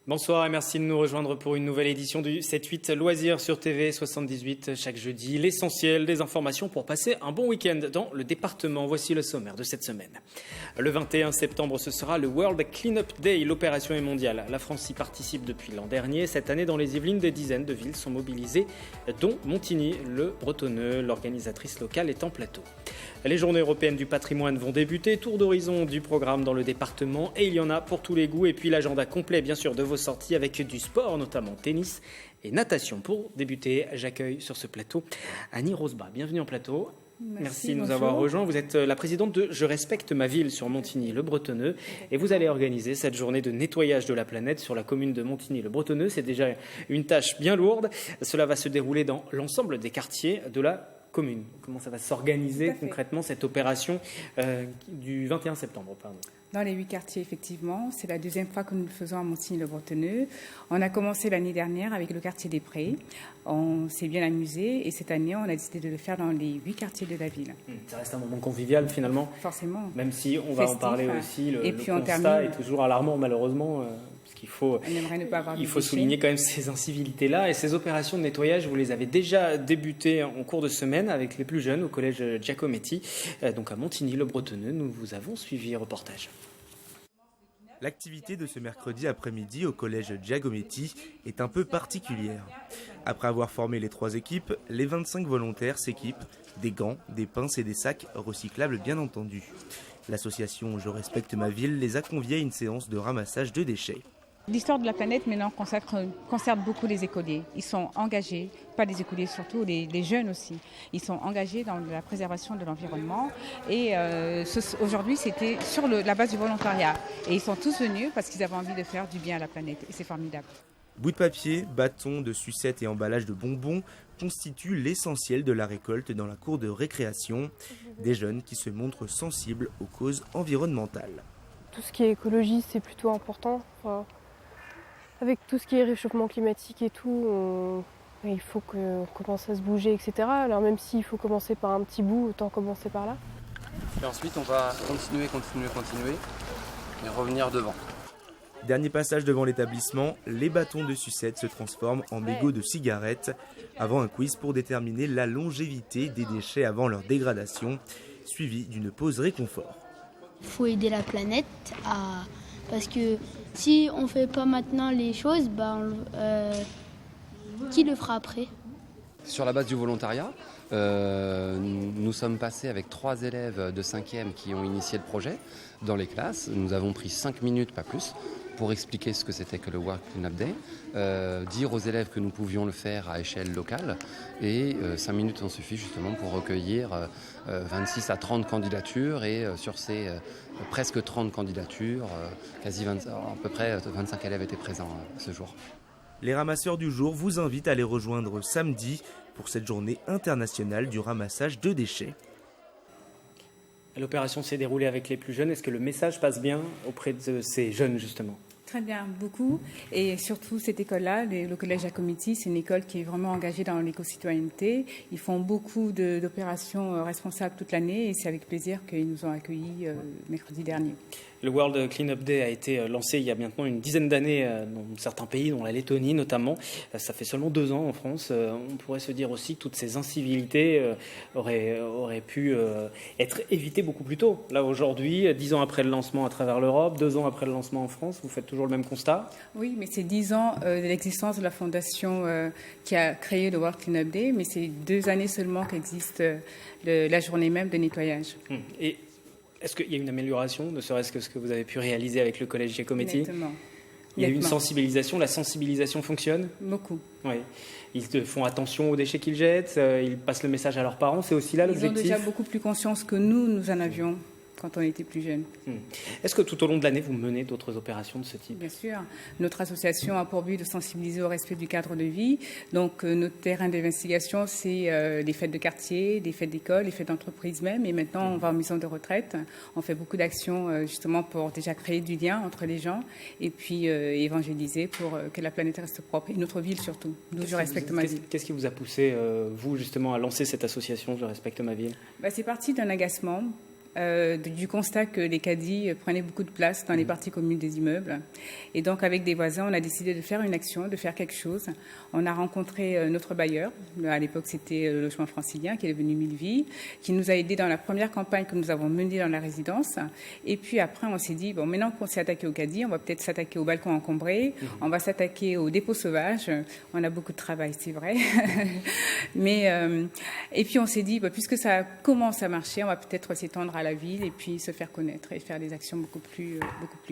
Bonsoir et merci de nous rejoindre pour une nouvelle édition du 7-8 Loisirs sur TV 78 chaque jeudi. L'essentiel des informations pour passer un bon week-end dans le département. Voici le sommaire de cette semaine. Le 21 septembre, ce sera le World Cleanup Day. L'opération est mondiale. La France y participe depuis l'an dernier. Cette année, dans les Yvelines, des dizaines de villes sont mobilisées, dont Montigny-le-Bretonneux. L'organisatrice locale est en plateau. Les journées européennes du patrimoine vont débuter. Tour d'horizon du programme dans le département. Et il y en a pour tous les goûts. Et puis l'agenda complet, bien sûr, de vos sorties avec du sport, notamment tennis et natation. Pour débuter, j'accueille sur ce plateau Annie Rosebas. Bienvenue en plateau. Merci de nous avoir rejoints. Vous êtes la présidente de Je respecte ma ville sur Montigny-le-Bretonneux et vous allez organiser cette journée de nettoyage de la planète sur la commune de Montigny-le-Bretonneux. C'est déjà une tâche bien lourde. Cela va se dérouler dans l'ensemble des quartiers de la commune. Comment ça va s'organiser concrètement cette opération du 21 septembre Dans les 8 quartiers, effectivement. C'est la deuxième fois que nous le faisons à Montigny-le-Bretonneux. On a commencé l'année dernière avec le quartier des Prés. On s'est bien amusé et cette année, on a décidé de le faire dans les 8 quartiers de la ville. Ça reste un moment convivial finalement. Forcément. Même si on va en parler aussi, le constat est toujours alarmant malheureusement. Parce qu'il faut souligner quand même ces incivilités-là. Et ces opérations de nettoyage, vous les avez déjà débutées en cours de semaine avec les plus jeunes au collège Giacometti. Donc à Montigny-le-Bretonneux, nous vous avons suivi. Reportage. L'activité de ce mercredi après-midi au collège Giacometti est un peu particulière. Après avoir formé les 3 équipes, les 25 volontaires s'équipent des gants, des pinces et des sacs recyclables bien entendu. L'association Je respecte ma ville les a conviés à une séance de ramassage de déchets. L'histoire de la planète maintenant concerne beaucoup les écoliers. Ils sont engagés, pas les écoliers surtout, les jeunes aussi. Ils sont engagés dans la préservation de l'environnement. Et aujourd'hui, c'était sur la base du volontariat. Et ils sont tous venus parce qu'ils avaient envie de faire du bien à la planète. Et c'est formidable. Bouts de papier, bâtons, de sucettes et emballages de bonbons constituent l'essentiel de la récolte dans la cour de récréation. Des jeunes qui se montrent sensibles aux causes environnementales. Tout ce qui est écologie, c'est plutôt important. Avec tout ce qui est réchauffement climatique et tout, il faut qu'on commence à se bouger, etc. Alors même s'il faut commencer par un petit bout, autant commencer par là. Et ensuite, on va continuer et revenir devant. Dernier passage devant l'établissement, les bâtons de sucette se transforment en mégots de cigarettes avant un quiz pour déterminer la longévité des déchets avant leur dégradation, suivi d'une pause réconfort. Il faut aider la planète parce que si on ne fait pas maintenant les choses, qui le fera après ? Sur la base du volontariat, nous sommes passés avec 3 élèves de 5e qui ont initié le projet dans les classes. Nous avons pris 5 minutes, pas plus, pour expliquer ce que c'était que le World Cleanup Day, dire aux élèves que nous pouvions le faire à échelle locale et 5 minutes ont suffi justement pour recueillir 26 à 30 candidatures et sur ces presque 30 candidatures, à peu près 25 élèves étaient présents ce jour. Les ramasseurs du jour vous invitent à les rejoindre samedi pour cette journée internationale du ramassage de déchets. L'opération s'est déroulée avec les plus jeunes. Est-ce que le message passe bien auprès de ces jeunes justement ? Très bien, beaucoup. Et surtout, cette école-là, le collège Giacometti, c'est une école qui est vraiment engagée dans l'éco-citoyenneté. Ils font beaucoup d'opérations responsables toute l'année et c'est avec plaisir qu'ils nous ont accueillis mercredi dernier. Le World Cleanup Day a été lancé il y a maintenant une dizaine d'années dans certains pays, dont la Lettonie notamment. Ça fait seulement 2 ans en France. On pourrait se dire aussi que toutes ces incivilités auraient pu être évitées beaucoup plus tôt. Là, aujourd'hui, 10 ans après le lancement à travers l'Europe, 2 ans après le lancement en France, vous faites toujours le même constat ? Oui, mais c'est 10 ans de l'existence de la fondation qui a créé le World Cleanup Day, mais c'est 2 années seulement qu'existe la journée même de nettoyage. Et est-ce qu'il y a une amélioration, ne serait-ce que ce que vous avez pu réaliser avec le collège Giacometti ? Exactement. Il y a eu une sensibilisation, la sensibilisation fonctionne ? Beaucoup. Oui. Ils font attention aux déchets qu'ils jettent, ils passent le message à leurs parents, c'est aussi là l'objectif ? Ils ont déjà beaucoup plus conscience que nous en avions quand on était plus jeunes. Est-ce que tout au long de l'année, vous menez d'autres opérations de ce type ? Bien sûr. Notre association a pour but de sensibiliser au respect du cadre de vie. Donc, notre terrain d'investigation, c'est les fêtes de quartier, les fêtes d'école, les fêtes d'entreprise même. Et maintenant, on va en maison de retraite. On fait beaucoup d'actions justement pour déjà créer du lien entre les gens et puis évangéliser pour que la planète reste propre et notre ville surtout. Nous, Je respecte ma ville. Qu'est-ce qui vous a poussé, vous, justement, à lancer cette association Je respecte ma ville ? C'est parti d'un agacement. du constat que les caddies prenaient beaucoup de place dans les parties communes des immeubles. Et donc, avec des voisins, on a décidé de faire une action, de faire quelque chose. On a rencontré notre bailleur. À l'époque, c'était le logement francilien, qui est devenu Millevis, qui nous a aidés dans la première campagne que nous avons menée dans la résidence. Et puis après, on s'est dit, bon, maintenant qu'on s'est attaqué aux caddies, on va peut-être s'attaquer aux balcons encombrés, on va s'attaquer aux dépôts sauvages. On a beaucoup de travail, c'est vrai. Et puis on s'est dit, puisque ça commence à marcher, on va peut-être s'étendre à la ville et puis se faire connaître et faire des actions beaucoup plus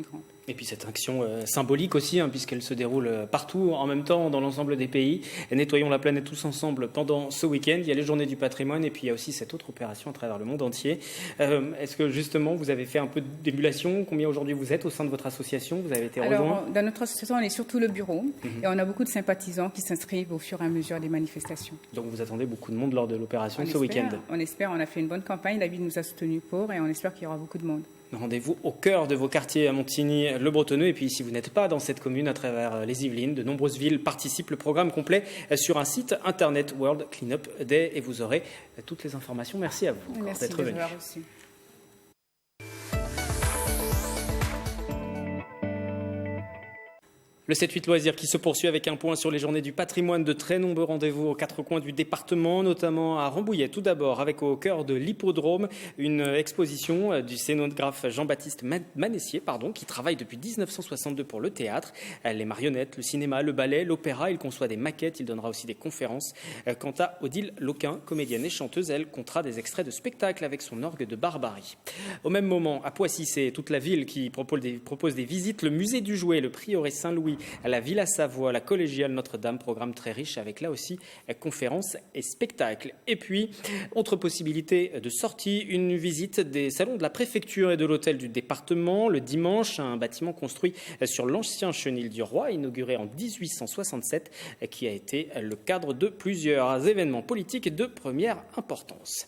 grandes. Et puis cette action symbolique aussi, puisqu'elle se déroule partout en même temps dans l'ensemble des pays. Et nettoyons la planète tous ensemble pendant ce week-end. Il y a les journées du patrimoine et puis il y a aussi cette autre opération à travers le monde entier. Est-ce que justement vous avez fait un peu d'émulation? Combien aujourd'hui vous êtes au sein de votre association? Vous avez été rejoint? Alors, dans notre association, on est surtout le bureau et on a beaucoup de sympathisants qui s'inscrivent au fur et à mesure des manifestations. Donc vous attendez beaucoup de monde lors de l'opération ce week-end? On espère, on a fait une bonne campagne, la ville nous a soutenus pour et on espère qu'il y aura beaucoup de monde. Rendez-vous au cœur de vos quartiers à Montigny-le-Bretonneux. Et puis, si vous n'êtes pas dans cette commune, à travers les Yvelines, de nombreuses villes participent. Le programme complet sur un site internet World Cleanup Day. Et vous aurez toutes les informations. Merci à vous d'être venu. Merci. Le 7-8 loisirs qui se poursuit avec un point sur les journées du patrimoine. De très nombreux rendez-vous aux quatre coins du département, notamment à Rambouillet. Tout d'abord, avec au cœur de l'hippodrome, une exposition du scénographe Jean-Baptiste Manessier, qui travaille depuis 1962 pour le théâtre, les marionnettes, le cinéma, le ballet, l'opéra. Il conçoit des maquettes, il donnera aussi des conférences. Quant à Odile Loquin, comédienne et chanteuse, elle comptera des extraits de spectacles avec son orgue de Barbarie. Au même moment, à Poissy, c'est toute la ville qui propose des visites. Le musée du jouet, le prieuré Saint-Louis, à la Villa Savoie, la collégiale Notre-Dame, programme très riche avec là aussi conférences et spectacles. Et puis, autre possibilité de sortie, une visite des salons de la préfecture et de l'hôtel du département le dimanche, un bâtiment construit sur l'ancien chenil du roi, inauguré en 1867, qui a été le cadre de plusieurs événements politiques de première importance.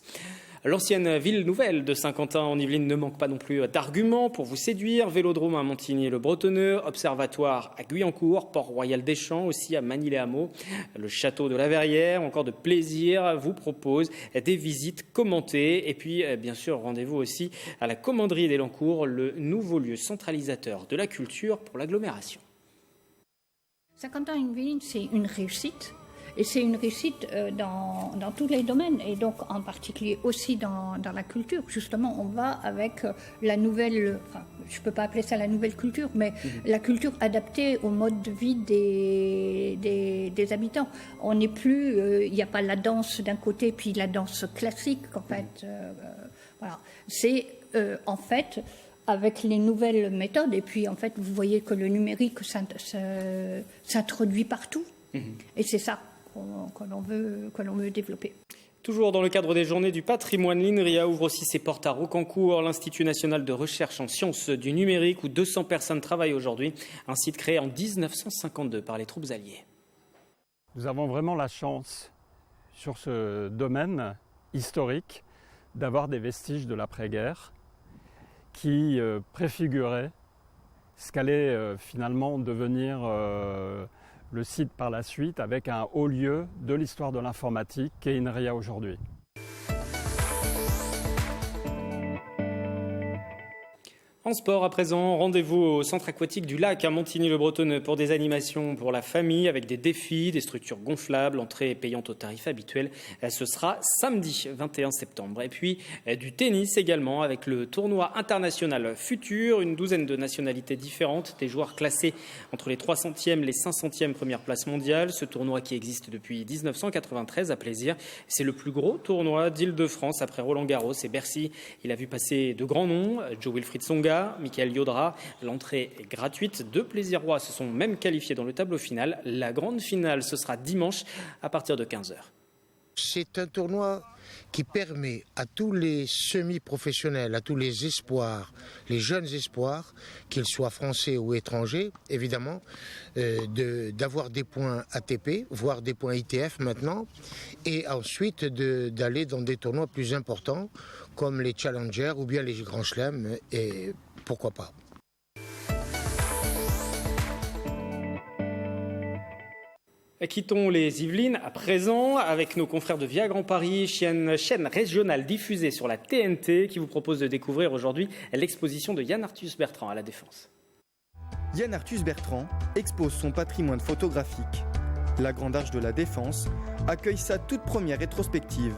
L'ancienne ville nouvelle de Saint-Quentin en Yvelines ne manque pas non plus d'arguments pour vous séduire. Vélodrome à Montigny-le-Bretonneux, observatoire à Guyancourt, Port-Royal des Champs aussi à Manille-les-Hameaux. Le château de la Verrière, encore de plaisir, vous propose des visites commentées. Et puis, bien sûr, rendez-vous aussi à la commanderie d'Elancourt, le nouveau lieu centralisateur de la culture pour l'agglomération. Saint-Quentin-en-Yvelines, c'est une réussite. Et c'est une réussite dans tous les domaines, et donc en particulier aussi dans la culture. Justement, on va avec la nouvelle, je ne peux pas appeler ça la nouvelle culture, mais la culture adaptée au mode de vie des habitants. On n'est plus, il n'y a pas la danse d'un côté, puis la danse classique, en fait. Voilà. C'est en fait avec les nouvelles méthodes, et puis en fait, vous voyez que le numérique s'introduit partout, et c'est ça que l'on veut développer. Toujours dans le cadre des journées du patrimoine, l'INRIA ouvre aussi ses portes à Rocancourt, l'Institut national de recherche en sciences du numérique, où 200 personnes travaillent aujourd'hui, un site créé en 1952 par les troupes alliées. Nous avons vraiment la chance, sur ce domaine historique, d'avoir des vestiges de l'après-guerre qui préfiguraient ce qu'allait finalement devenir le site par la suite, avec un haut lieu de l'histoire de l'informatique qu'est INRIA aujourd'hui. En sport à présent, rendez-vous au centre aquatique du lac à Montigny-le-Bretonneux pour des animations pour la famille avec des défis, des structures gonflables, entrée payante au tarif habituel. Ce sera samedi 21 septembre. Et puis du tennis également avec le tournoi international Futur, une douzaine de nationalités différentes, des joueurs classés entre les 300e et les 500e premières places mondiales. Ce tournoi qui existe depuis 1993 à plaisir. C'est le plus gros tournoi d'Île-de-France après Roland-Garros et Bercy. Il a vu passer de grands noms, Joe-Wilfried Tsonga, Michael Yodra. L'entrée est gratuite. 2 plaisirois se sont même qualifiés dans le tableau final. La grande finale, ce sera dimanche à partir de 15h. C'est un tournoi qui permet à tous les semi-professionnels, à tous les espoirs, les jeunes espoirs, qu'ils soient français ou étrangers, évidemment, d'avoir des points ATP, voire des points ITF maintenant, et ensuite d'aller dans des tournois plus importants, comme les Challengers ou bien les Grands Chelems, et pourquoi pas. Quittons les Yvelines à présent avec nos confrères de Via Grand Paris, chaîne régionale diffusée sur la TNT, qui vous propose de découvrir aujourd'hui l'exposition de Yann Arthus Bertrand à la Défense. Yann Arthus Bertrand expose son patrimoine photographique. La Grande Arche de la Défense accueille sa toute première rétrospective.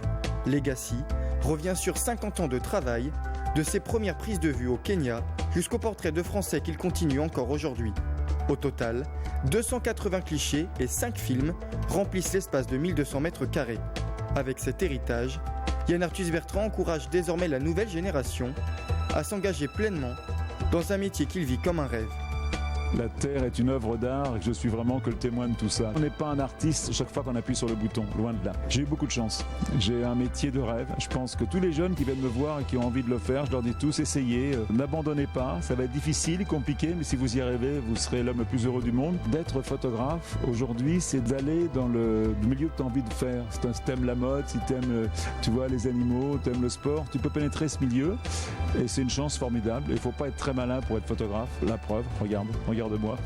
Legacy revient sur 50 ans de travail, de ses premières prises de vue au Kenya jusqu'au portrait de Français qu'il continue encore aujourd'hui. Au total, 280 clichés et 5 films remplissent l'espace de 1200 mètres carrés. Avec cet héritage, Yann Arthus Bertrand encourage désormais la nouvelle génération à s'engager pleinement dans un métier qu'il vit comme un rêve. La Terre est une œuvre d'art et je suis vraiment que le témoin de tout ça. On n'est pas un artiste chaque fois qu'on appuie sur le bouton, loin de là. J'ai eu beaucoup de chance. J'ai un métier de rêve. Je pense que tous les jeunes qui viennent me voir et qui ont envie de le faire, je leur dis tous, essayez, n'abandonnez pas. Ça va être difficile, compliqué, mais si vous y arrivez, vous serez l'homme le plus heureux du monde. D'être photographe, aujourd'hui, c'est d'aller dans le milieu que tu as envie de faire. Si tu aimes la mode, si tu aimes tu vois, les animaux, tu aimes le sport, tu peux pénétrer ce milieu et c'est une chance formidable. Il ne faut pas être très malin pour être photographe. La preuve, regarde de moi.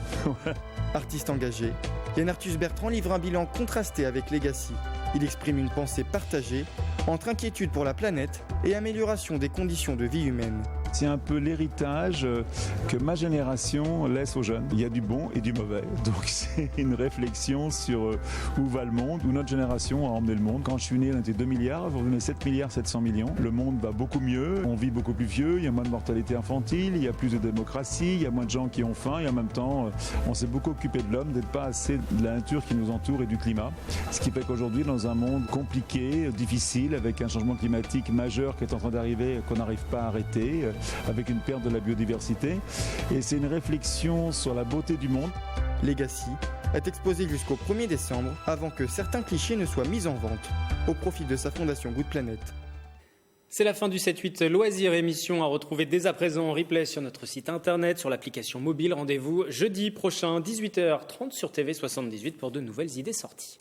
Artiste engagé, Yann Arthus Bertrand livre un bilan contrasté avec Legacy. Il exprime une pensée partagée entre inquiétude pour la planète et amélioration des conditions de vie humaine. C'est un peu l'héritage que ma génération laisse aux jeunes. Il y a du bon et du mauvais. Donc c'est une réflexion sur où va le monde, où notre génération a emmené le monde. Quand je suis né, on était 2 milliards, aujourd'hui on est 7 milliards 700 millions. Le monde va beaucoup mieux, on vit beaucoup plus vieux, il y a moins de mortalité infantile, il y a plus de démocratie, il y a moins de gens qui ont faim et en même temps, on s'est beaucoup occupé de l'homme, d'être pas assez de la nature qui nous entoure et du climat. Ce qui fait qu'aujourd'hui, dans un monde compliqué, difficile, avec un changement climatique majeur qui est en train d'arriver, qu'on n'arrive pas à arrêter, avec une perte de la biodiversité. Et c'est une réflexion sur la beauté du monde. Legacy est exposé jusqu'au 1er décembre avant que certains clichés ne soient mis en vente au profit de sa fondation Good Planet. C'est la fin du 7-8 Loisirs, émission à retrouver dès à présent en replay sur notre site internet, sur l'application mobile. Rendez-vous jeudi prochain, 18h30 sur TV78 pour de nouvelles idées sorties.